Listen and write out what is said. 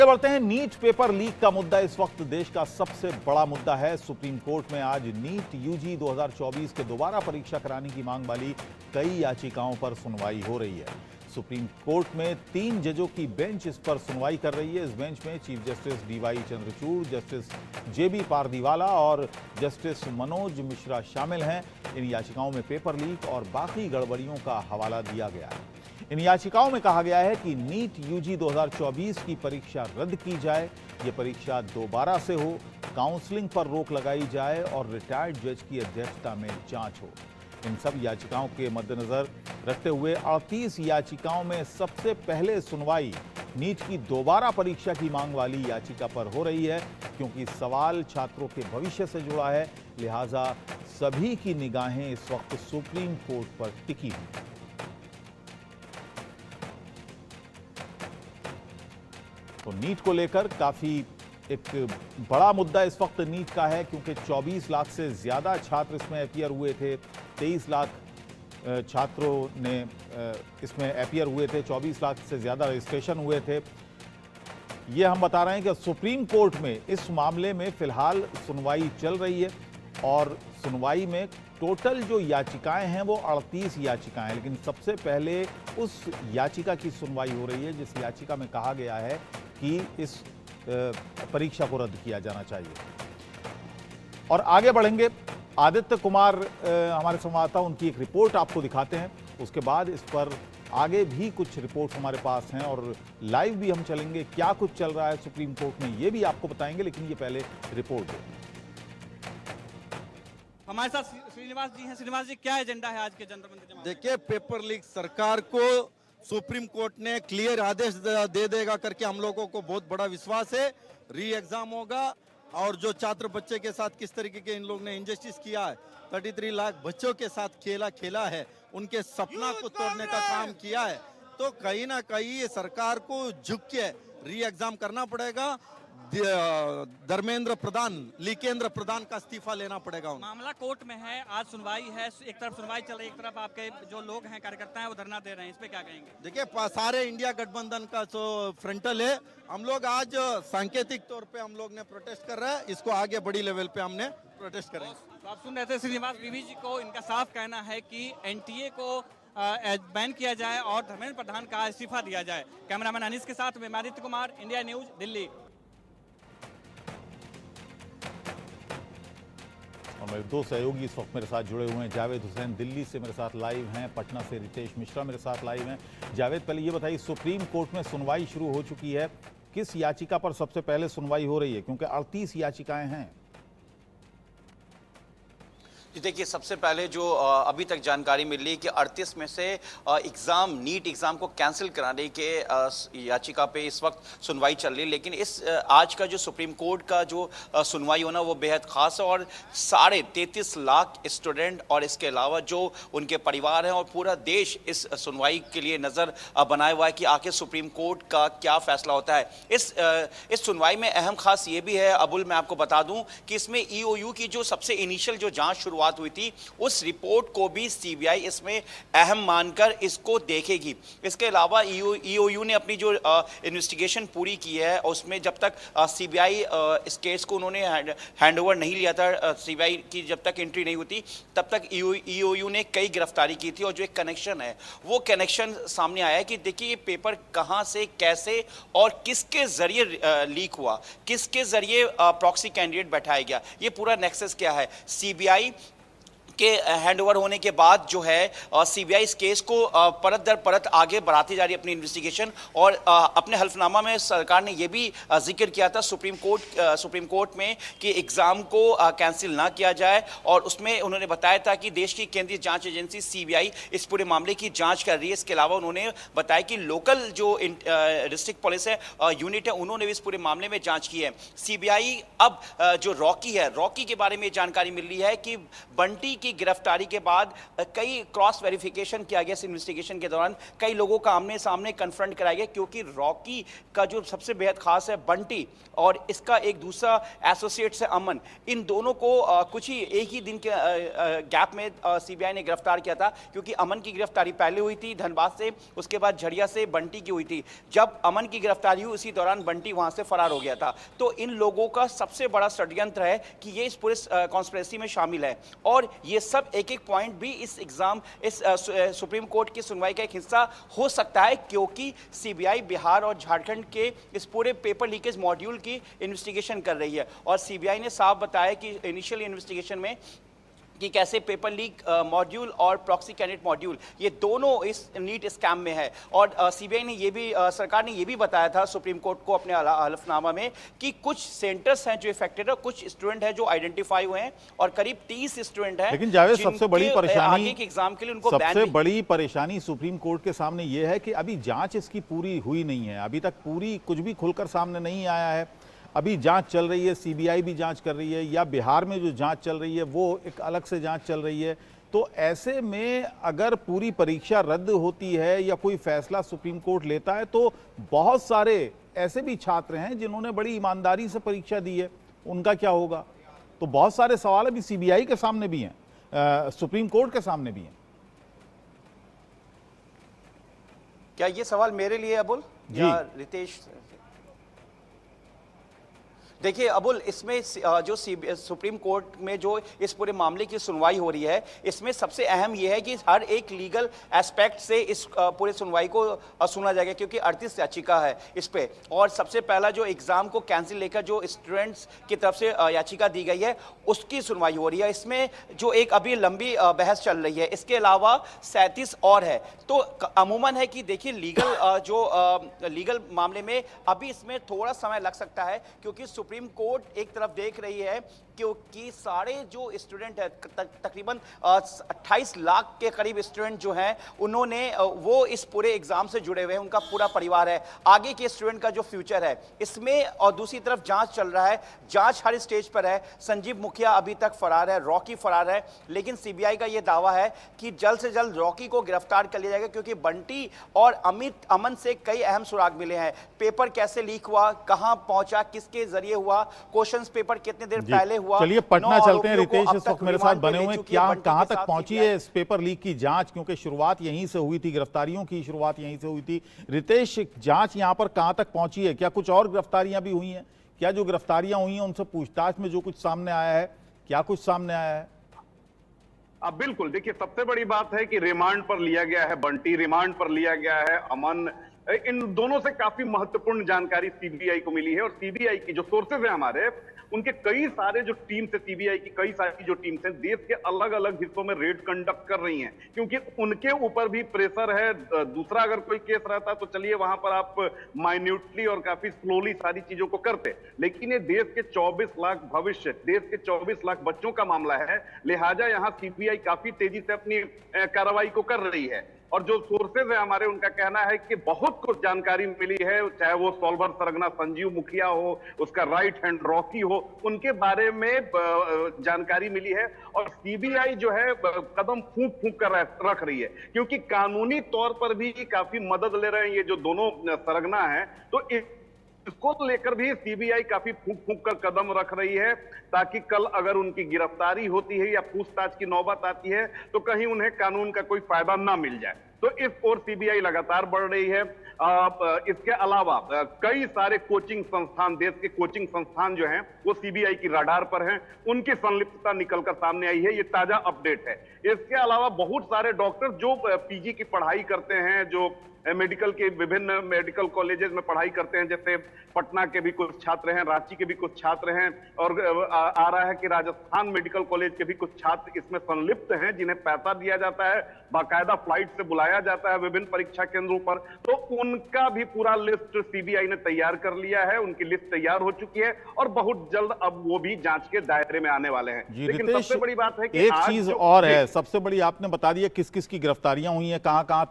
आगे बढ़ते हैं। नीट पेपर लीक का मुद्दा इस वक्त देश का सबसे बड़ा मुद्दा है। सुप्रीम कोर्ट में आज नीट यूजी 2024 के दोबारा परीक्षा कराने की मांग वाली कई याचिकाओं पर सुनवाई हो रही है। सुप्रीम कोर्ट में 3 जजों की बेंच इस पर सुनवाई कर रही है। इस बेंच में chief justice DY Chandrachud, justice JB Pardiwala और जस्टिस मनोज मिश्रा शामिल हैं। इन याचिकाओं में पेपर लीक और बाकी गड़बड़ियों का हवाला दिया गया है। इन याचिकाओं में कहा गया है कि नीट यूजी 2024 की परीक्षा रद्द की जाए, ये परीक्षा दोबारा से हो, काउंसलिंग पर रोक लगाई जाए और रिटायर्ड जज की अध्यक्षता में जांच हो। इन सब याचिकाओं के मद्देनजर रखते हुए 38 याचिकाओं में सबसे पहले सुनवाई नीट की दोबारा परीक्षा की मांग वाली याचिका पर हो रही है। क्योंकि सवाल छात्रों के भविष्य से जुड़ा है, लिहाजा सभी की निगाहें इस वक्त सुप्रीम कोर्ट पर टिकी हुई। तो नीट को लेकर काफी एक बड़ा मुद्दा इस वक्त नीट का है, क्योंकि 24 लाख से ज्यादा छात्र इसमें अपियर हुए थे। 23 लाख छात्रों ने इसमें अपियर हुए थे, 24 लाख से ज्यादा रजिस्ट्रेशन हुए थे। ये हम बता रहे हैं कि सुप्रीम कोर्ट में इस मामले में फिलहाल सुनवाई चल रही है और सुनवाई में टोटल जो याचिकाएं हैं वो 38 याचिकाएं हैं। लेकिन सबसे पहले उस याचिका की सुनवाई हो रही है जिस याचिका में कहा गया है कि इस परीक्षा को रद्द किया जाना चाहिए। और आगे बढ़ेंगे, आदित्य कुमार हमारे संवाददाता, उनकी एक रिपोर्ट आपको दिखाते हैं। उसके बाद इस पर आगे भी कुछ रिपोर्ट्स हमारे पास हैं और लाइव भी हम चलेंगे। क्या कुछ चल रहा है सुप्रीम कोर्ट में ये भी आपको बताएंगे, लेकिन ये पहले रिपोर्ट दें। हमारे साथ श्रीनिवास जी हैं। श्रीनिवास जी, क्या एजेंडा है आज के जंतर मंतर? देखिए, पेपर लीक सरकार को सुप्रीम कोर्ट ने क्लियर आदेश दे देगा करके हम लोगों को बहुत बड़ा विश्वास है। री एग्जाम होगा और जो छात्र बच्चे के साथ किस तरीके के इन लोग ने इंजस्टिस किया है, 33 लाख बच्चों के साथ खेला है, उनके सपना को तोड़ने का काम किया है, तो कहीं ना कहीं ये सरकार को झुक के री एग्जाम करना पड़ेगा। धर्मेंद्र प्रधान, लीकेंद्र प्रधान का इस्तीफा लेना पड़ेगा। मामला कोर्ट में है, आज सुनवाई है। एक तरफ सुनवाई चल रही है, एक तरफ आपके जो लोग हैं, कार्यकर्ता हैं, वो धरना दे रहे हैं। इस पे क्या कहेंगे? देखिए, सारे इंडिया गठबंधन का जो फ्रंटल है, हम लोग आज सांकेतिक तौर पे हम लोग ने प्रोटेस्ट कर रहे हैं। इसको आगे बड़ी लेवल पे हमने प्रोटेस्ट करेंगे। तो आप सुन रहे थे श्रीनिवास बीवी जी को। इनका साफ कहना है कि एनटीए को बैन किया जाए और धर्मेंद्र प्रधान का इस्तीफा दिया जाए। कैमरामैन अनीस के साथ मैं आदित्य कुमार, इंडिया न्यूज, दिल्ली। और मेरे 2 सहयोगी इस वक्त मेरे साथ जुड़े हुए हैं। जावेद हुसैन दिल्ली से मेरे साथ लाइव हैं, पटना से रितेश मिश्रा मेरे साथ लाइव हैं। जावेद, पहले ये बताइए, सुप्रीम कोर्ट में सुनवाई शुरू हो चुकी है, किस याचिका पर सबसे पहले सुनवाई हो रही है? क्योंकि 38 याचिकाएं हैं। जी देखिए, सबसे पहले जो अभी तक जानकारी मिल रही है कि 38 में से नीट एग्ज़ाम को कैंसिल कराने के याचिका पे इस वक्त सुनवाई चल रही है। लेकिन इस आज का जो सुप्रीम कोर्ट का जो सुनवाई होना वो बेहद खास है और 33.5 लाख स्टूडेंट और इसके अलावा जो उनके परिवार हैं और पूरा देश इस सुनवाई के लिए नज़र बनाया हुआ है कि आखिर सुप्रीम कोर्ट का क्या फैसला होता है। इस सुनवाई में अहम खास ये भी है अबुल, मैं आपको बता दूं कि इसमें EOU की जो सबसे इनिशियल जो जाँच बात हुई थी, उस रिपोर्ट को भी सीबीआई इसमें अहम मानकर इसको देखेगी। इसके अलावा ईओयू ने अपनी जो इन्वेस्टिगेशन पूरी की है, उसमें जब तक सीबीआई इस केस को उन्होंने हैंडओवर नहीं लिया था, सीबीआई की जब तक एंट्री नहीं हुई तब तक ईओयू ने कई गिरफ्तारी की थी। और जो एक कनेक्शन है, वो कनेक्शन सामने आया है कि देखिए ये पेपर कहां से, कैसे और किसके जरिए लीक हुआ, किसके जरिए प्रॉक्सी कैंडिडेट बैठाया गया, ये पूरा नेक्सस क्या है। सीबीआई के हैंडओवर होने के बाद जो है सीबीआई इस केस को परत दर परत आगे बढ़ाती जा रही है अपनी इन्वेस्टिगेशन। और अपने हल्फनामा में सरकार ने यह भी जिक्र किया था सुप्रीम कोर्ट में कि एग्जाम को कैंसिल ना किया जाए। और उसमें उन्होंने बताया था कि देश की केंद्रीय जांच एजेंसी सीबीआई इस पूरे मामले की जांच कर रही है। इसके अलावा उन्होंने बताया कि लोकल जो डिस्ट्रिक्ट पुलिस है यूनिट है, उन्होंने भी इस पूरे मामले में जांच की है। सीबीआई अब जो रॉकी है, रॉकी के बारे में जानकारी मिल रही है कि बंटी की की गिरफ्तारी के बाद कई क्रॉस वेरिफिकेशन किया गया इस इन्वेस्टिगेशन के दौरान, कई लोगों का आमने सामने कन्फ्रंट कराया गया, क्योंकि रॉकी का जो सबसे बेहद खास है बंटी और इसका एक दूसरा एसोसिएट है अमन, इन दोनों को कुछ ही एक ही दिन के गैप में सीबीआई ने गिरफ्तार किया था, क्योंकि अमन की गिरफ्तारी पहले हुई थी धनबाद से, उसके बाद झड़िया से बंटी की हुई थी। जब अमन की गिरफ्तारी हुई उसी दौरान बंटी वहां से फरार हो गया था। तो इन लोगों का सबसे बड़ा षड्यंत्र है कि ये इस पूरे कॉन्स्पिरेसी में शामिल है और ये सब एक एक पॉइंट भी इस सुप्रीम कोर्ट की सुनवाई का एक हिस्सा हो सकता है, क्योंकि सीबीआई बिहार और झारखंड के इस पूरे पेपर लीकेज मॉड्यूल की इन्वेस्टिगेशन कर रही है और सीबीआई ने साफ बताया कि इनिशियल इन्वेस्टिगेशन में कि कैसे पेपर लीक मॉड्यूल और प्रॉक्सी कैंडिडेट मॉड्यूल ये दोनों इस नीट स्कैम में है। और सीबीआई ने ये भी सरकार ने ये भी बताया था सुप्रीम कोर्ट को अपने हलफनामा में कि कुछ सेंटर्स हैं जो इफेक्टेड है, कुछ स्टूडेंट हैं जो आइडेंटिफाई हुए हैं और करीब 30 स्टूडेंट हैं। लेकिन जावेद, सबसे बड़ी परेशानी आगे के एग्जाम के लिए उनको सबसे बड़ी परेशानी सुप्रीम कोर्ट के सामने यह है कि अभी जांच इसकी पूरी हुई नहीं है, अभी तक पूरी कुछ भी खुलकर सामने नहीं आया है। अभी जांच चल रही है, सीबीआई भी जांच कर रही है, या बिहार में जो जांच चल रही है वो एक अलग से जांच चल रही है। तो ऐसे में अगर पूरी परीक्षा रद्द होती है या कोई फैसला सुप्रीम कोर्ट लेता है तो बहुत सारे ऐसे भी छात्र हैं जिन्होंने बड़ी ईमानदारी से परीक्षा दी है, उनका क्या होगा? तो बहुत सारे सवाल अभी सीबीआई के सामने भी हैं, सुप्रीम कोर्ट के सामने भी हैं। क्या ये सवाल मेरे लिए अबुल या रितेश? देखिए अबुल, इसमें जो सुप्रीम कोर्ट में जो इस पूरे मामले की सुनवाई हो रही है, इसमें सबसे अहम यह है कि हर एक लीगल एस्पेक्ट से इस पूरे सुनवाई को सुना जाएगा, क्योंकि 38 याचिका है इस पे। और सबसे पहला जो एग्जाम को कैंसिल लेकर जो स्टूडेंट्स की तरफ से याचिका दी गई है उसकी सुनवाई हो रही है। इसमें जो एक अभी लंबी बहस चल रही है, इसके अलावा 37 और है। तो अमूमन है कि देखिए लीगल मामले में अभी इसमें थोड़ा समय लग सकता है, क्योंकि सुप्रीम कोर्ट एक तरफ देख रही है क्योंकि सारे जो स्टूडेंट है तकरीबन 28 लाख के करीब स्टूडेंट जो हैं उन्होंने वो इस पूरे एग्जाम से जुड़े हुए हैं, उनका पूरा परिवार है, आगे के स्टूडेंट का जो फ्यूचर है इसमें। और दूसरी तरफ जांच चल रहा है, जांच हर स्टेज पर है। संजीव मुखिया अभी तक फरार है, रॉकी फरार है, लेकिन सीबीआई का यह दावा है कि जल्द से जल्द रॉकी को गिरफ्तार कर लिया जाएगा, क्योंकि बंटी और अमन से कई अहम सुराग मिले हैं। पेपर कैसे लीक हुआ, कहां पहुंचा, किसके जरिए हुआ, क्वेश्चन पेपर कितने देर पहले हुआ। चलिए पटना चलते हैं, रितेश इस वक्त मेरे साथ बने हुए हैं। क्या कहां तक पहुंची है इस पेपर लीक की जांच, क्योंकि शुरुआत यहीं से हुई थी, गिरफ्तारियों की शुरुआत यहीं से हुई थी। रितेश, जांच यहां पर कहां तक पहुंची है? क्या कुछ और गिरफ्तारियां भी हुई हैं? क्या जो गिरफ्तारियां हुई हैं उनसे पूछताछ में जो कुछ सामने आया है, क्या कुछ सामने आया है? अब बिल्कुल देखिए, सबसे बड़ी बात है कि रिमांड पर लिया गया है बंटी, रिमांड पर लिया गया है अमन। इन दोनों से काफी महत्वपूर्ण जानकारी सीबीआई को मिली है और सीबीआई की जो सोर्सेज हैं हमारे, उनके कई सारे जो टीम्स है, सीबीआई की कई सारी जो टीम्स हैं देश के अलग अलग हिस्सों में रेड कंडक्ट कर रही हैं, क्योंकि उनके ऊपर भी प्रेशर है। दूसरा अगर कोई केस रहता तो चलिए वहां पर आप माइन्यूटली और काफी स्लोली सारी चीजों को करते, लेकिन ये देश के 24 लाख भविष्य, देश के 24 लाख बच्चों का मामला है, लिहाजा यहां सीबीआई काफी तेजी से अपनी कार्रवाई को कर रही है। और जो सोर्सेज है हमारे, उनका कहना है कि बहुत कुछ जानकारी मिली है, चाहे वो सॉल्वर सरगना संजीव मुखिया हो, उसका राइट हैंड रॉकी हो, उनके बारे में जानकारी मिली है। और सीबीआई जो है कदम फूंक फूंक कर रख रही है, क्योंकि कानूनी तौर पर भी काफी मदद ले रहे हैं ये जो दोनों सरगना है। तो इसको लेकर भी सीबीआई काफी फूंक फूंक कर कदम रख रही है, ताकि कल अगर उनकी गिरफ्तारी होती है या पूछताछ की नौबत आती है तो कहीं उन्हें कानून का कोई फायदा ना मिल जाए। तो इस ओर सीबीआई लगातार बढ़ रही है। इसके अलावा कई सारे कोचिंग संस्थान, देश के कोचिंग संस्थान जो हैं वो सीबीआई की रडार पर हैं, उनकी संलिप्तता निकलकर सामने आई है, ये ताजा अपडेट है। इसके अलावा बहुत सारे डॉक्टर जो पीजी की पढ़ाई करते हैं, जो मेडिकल के विभिन्न मेडिकल कॉलेजेस में पढ़ाई करते हैं, जैसे पटना के भी कुछ छात्र हैं, रांची के भी कुछ छात्र हैं, और आ रहा है कि राजस्थान मेडिकल कॉलेज के भी कुछ छात्र इसमें संलिप्त हैं, जिन्हें पैसा दिया जाता है, बाकायदा फ्लाइट से बुलाया जाता है विभिन्न परीक्षा केंद्रों पर। तो उनका भी पूरा लिस्ट सीबीआई ने तैयार कर लिया है, उनकी लिस्ट तैयार हो चुकी है और बहुत जल्द अब वो भी जांच के दायरे में आने वाले हैं। लेकिन सबसे बड़ी बात है कि एक चीज और है, सबसे बड़ी आपने बता दिया किस किस की गिरफ्तारियां हुई हैं, कहां कहां